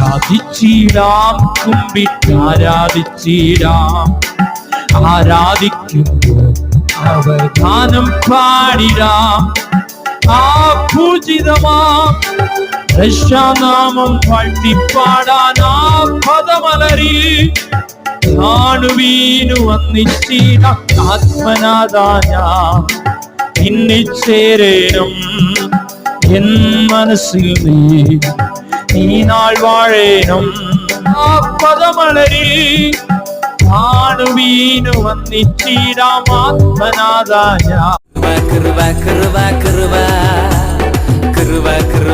ആരാധിച്ചിടാം, കുമ്പിട്ടാരാധിച്ചിടാം. ആരാധിക്കുമ്പോൾ അവർ ഗാനം പാടിടാം. ആ പൂജിതമാം രക്ഷാനാമം വാഴ്ത്തിപ്പാടാൻ ആ പദമലരി കാണുവീനു വന്നിച്ചിടാം. ആത്മനാഥാ പിന്നിച്ചേരേനും എൻ മനസ്സിൽ നീ നാൾ വാഴേനും. ആ പദമലരി കാണുവീനു വന്നിച്ചിടാം. ആത്മനാഥാ കൃപ കൃപ കൃപ കൃപ കൃപ